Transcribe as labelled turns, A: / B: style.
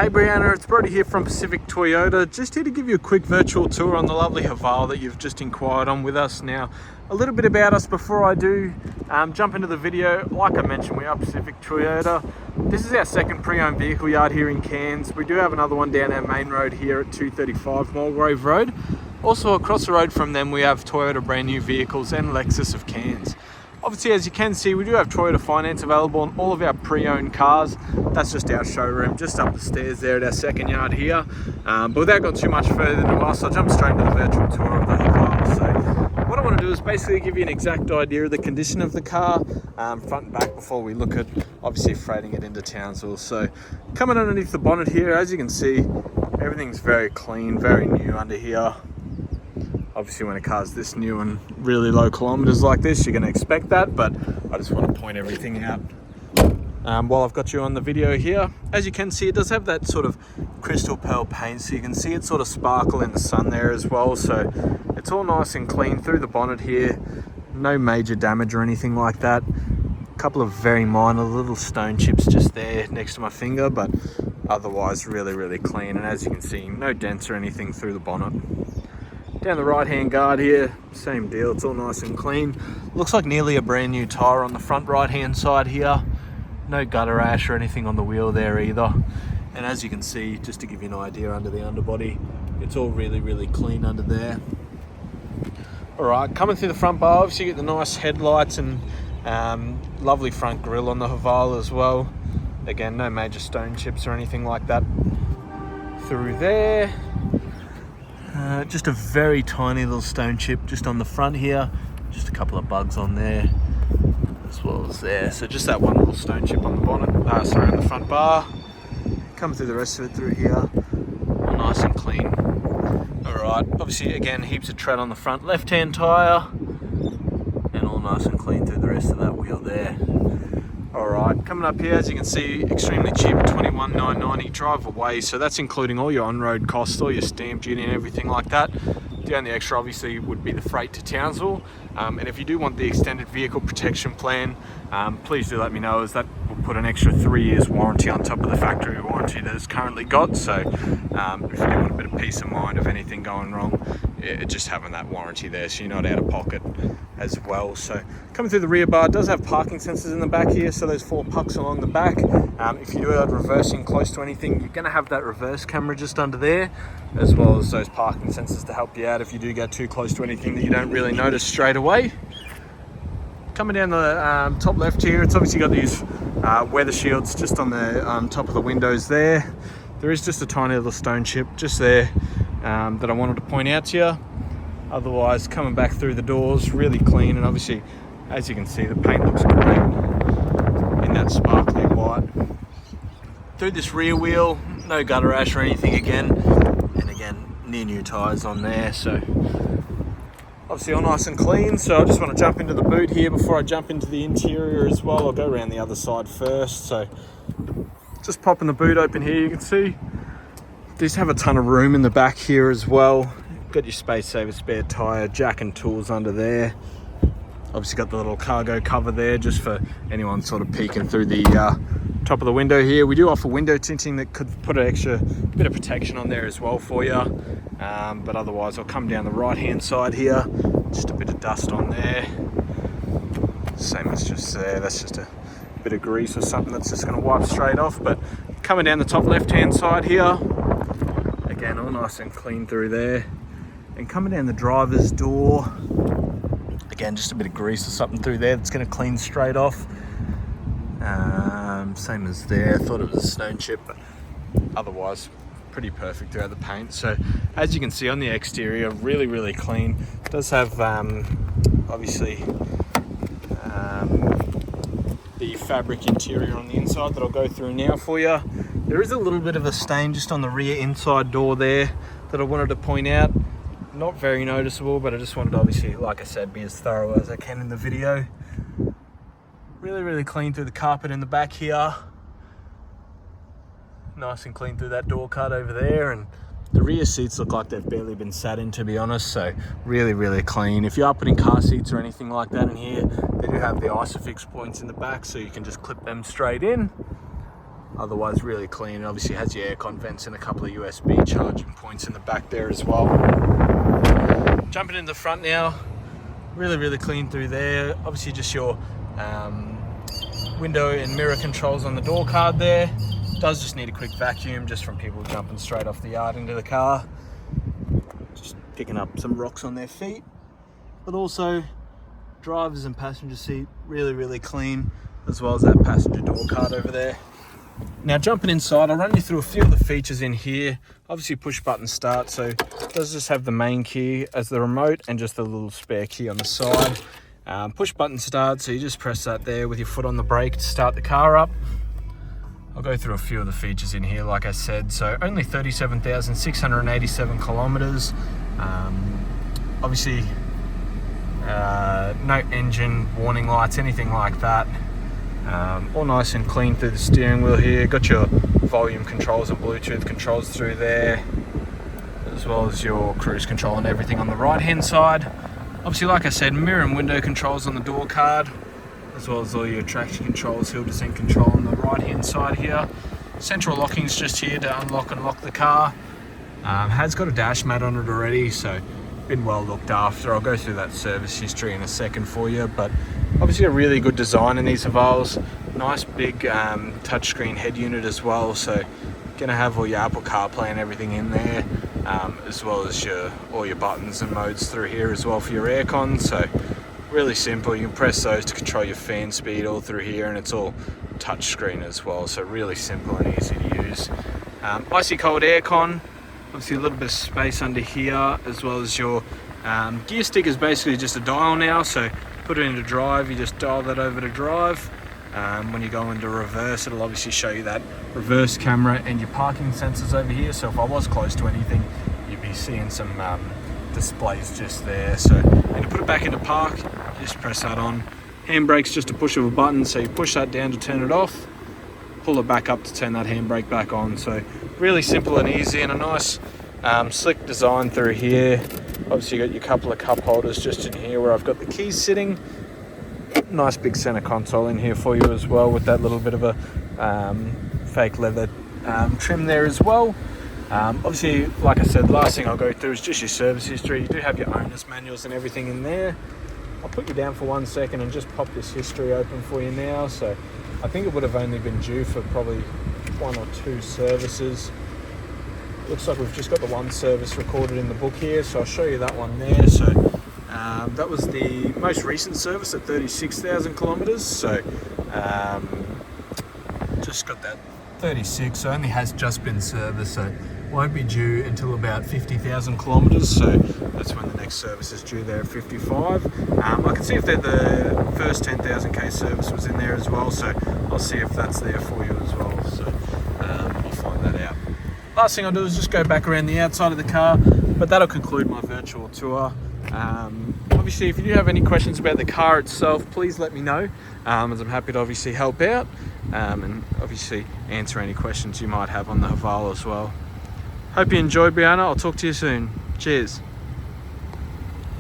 A: Hey Brianna, it's Brody here from Pacific Toyota. Just here to give you a quick virtual tour on the lovely Haval that you've just inquired on with us. Now, a little bit about us before I do jump into the video. Like I mentioned, we are Pacific Toyota. This is our second pre-owned vehicle yard here in Cairns. We do have another one down our main road here at 235 Mulgrave Road. Also across the road from them, we have Toyota brand new vehicles and Lexus of Cairns. Obviously, as you can see, we do have Toyota finance available on all of our pre-owned cars. That's just our showroom, just up the stairs there at our second yard here. But without going too much further into us, I'll jump straight into the virtual tour of the Haval. So what I want to do is basically give you an exact idea of the condition of the car, front and back, before we look at obviously freighting it into Townsville. So coming underneath the bonnet here, as you can see, everything's very clean, very new under here. Obviously, when a car's this new and really low kilometers like this, you're going to expect that, but I just want to point everything out while I've got you on the video here. As you can see, it does have that sort of crystal pearl paint, so you can see it sort of sparkle in the sun there as well. So it's all nice and clean through the bonnet here. No major damage or anything like that. A couple of very minor little stone chips just there next to my finger, but otherwise really clean. And as you can see, no dents or anything through the bonnet. Down the right hand guard here, same deal, it's all nice and clean. Looks like nearly a brand new tyre on the front right hand side here. No gutter ash or anything on the wheel there either. And as you can see, just to give you an idea under the underbody, it's all really clean under there. Alright, coming through the front bar, obviously you get the nice headlights and lovely front grille on the Haval as well. Again, no major stone chips or anything like that through there. Just a very tiny little stone chip just on the front here. Just a couple of bugs on there as well as there. So just that one little stone chip on the bonnet, on the front bar. Come through the rest of it through here. All nice and clean. Alright, obviously again, heaps of tread on the front left-hand tyre. And all nice and clean through the rest of that wheel there. Alright, coming up here, as you can see, extremely cheap, $21,990 drive away. So that's including all your on-road costs, all your stamp duty and everything like that. The only extra obviously would be the freight to Townsville. And if you do want the extended vehicle protection plan, please do let me know, as that will put an extra 3 years warranty on top of the factory warranty that it's currently got. So if you do want a bit of peace of mind of anything going wrong, just having that warranty there, so you're not out of pocket as well. So coming through the rear bar, it does have parking sensors in the back here, so those 4 pucks along the back. If you are reversing close to anything, you're going to have that reverse camera just under there, as well as those parking sensors to help you out if you do get too close to anything that you don't really notice straight away. Coming down the top left here, it's obviously got these weather shields just on the top of the windows there. There is just a tiny little stone chip just there that I wanted to point out to you. Otherwise, coming back through the doors, really clean, and obviously, as you can see, the paint looks great in that sparkly white. Through this rear wheel, no gutter ash or anything again, and again, near new tyres on there, so obviously all nice and clean. So I just want to jump into the boot here before I jump into the interior as well. I'll go around the other side first. So just popping the boot open here, you can see these have a ton of room in the back here as well. Got your space saver spare tyre, jack and tools under there. Obviously got the little cargo cover there just for anyone sort of peeking through the top of the window here. We do offer window tinting that could put an extra bit of protection on there as well for you. But otherwise, I'll come down the right hand side here. Just a bit of dust on there. Same as just there. That's just a bit of grease or something that's just going to wipe straight off. But coming down the top left hand side here, again, all nice and clean through there. And coming down the driver's door, again, just a bit of grease or something through there that's going to clean straight off. Same as there. I thought it was a stone chip, but otherwise pretty perfect throughout the paint. So as you can see on the exterior, really clean. It does have obviously the fabric interior on the inside that I'll go through now for you. There is a little bit of a stain just on the rear inside door there that I wanted to point out. Not very noticeable, but I just wanted to obviously, like I said, be as thorough as I can in the video. Really clean through the carpet in the back here. Nice and clean through that door cut over there, and the rear seats look like they've barely been sat in, to be honest. So really clean. If you are putting car seats or anything like that in here, they do have the Isofix points in the back, so you can just clip them straight in. Otherwise really clean. It obviously has your aircon vents and a couple of USB charging points in the back there as well. Jumping in the front now, really clean through there. Obviously just your window and mirror controls on the door card there. Does just need a quick vacuum just from people jumping straight off the yard into the car. Just picking up some rocks on their feet. But also driver's and passenger seat, really clean, as well as that passenger door card over there. Now jumping inside, I'll run you through a few of the features in here. Obviously push button start, so it does just have the main key as the remote and just a little spare key on the side. Push button start, so you just press that there with your foot on the brake to start the car up. I'll go through a few of the features in here, like I said. So only 37,687 kilometers. Obviously no engine warning lights, anything like that. All nice and clean through the steering wheel here. Got your volume controls and Bluetooth controls through there, as well as your cruise control and everything on the right hand side. Obviously, like I said, mirror and window controls on the door card, as well as all your traction controls, hill descent control on the right hand side here. Central locking's just here to unlock and lock the car. Has got a dash mat on it already, so been well looked after. I'll go through that service history in a second for you, but obviously a really good design in these Havals. Nice big touchscreen head unit as well, so gonna have all your Apple CarPlay and everything in there, as well as all your buttons and modes through here as well for your aircon. So really simple. You can press those to control your fan speed all through here, and it's all touchscreen as well, so really simple and easy to use. Icy cold aircon. Obviously a little bit of space under here, as well as your gear stick is basically just a dial now, so put it into drive, you just dial that over to drive. When you go into reverse, it'll obviously show you that reverse camera and your parking sensors over here, so if I was close to anything, you'd be seeing some displays just there. So when you put it back into park, you just press that on. Handbrake's just a push of a button, so you push that down to turn it off, pull it back up to turn that handbrake back on. So really simple and easy, and a nice slick design through here. Obviously you got your couple of cup holders just in here where I've got the keys sitting. Nice big center console in here for you as well, with that little bit of a fake leather trim there as well. Obviously, like I said, last thing I'll go through is just your service history. You do have your owner's manuals and everything in there. I'll put you down for 1 second and just pop this history open for you now. So I think it would have only been due for probably 1 or 2 services. Looks like we've just got the 1 service recorded in the book here, so I'll show you that one there. So that was the most recent service at 36,000 kilometers. So just got that 36, so only has just been serviced, so won't be due until about 50,000 kilometers. So that's when the next service is due there at 55. I can see if the first 10,000k service was in there as well, so I'll see if that's there for you as well. So I'll find that out. Last thing I'll do is just go back around the outside of the car, but that'll conclude my virtual tour. Obviously, if you do have any questions about the car itself, please let me know, as I'm happy to obviously help out, and obviously answer any questions you might have on the Haval as well. Hope you enjoyed, Brianna. I'll talk to you soon. Cheers.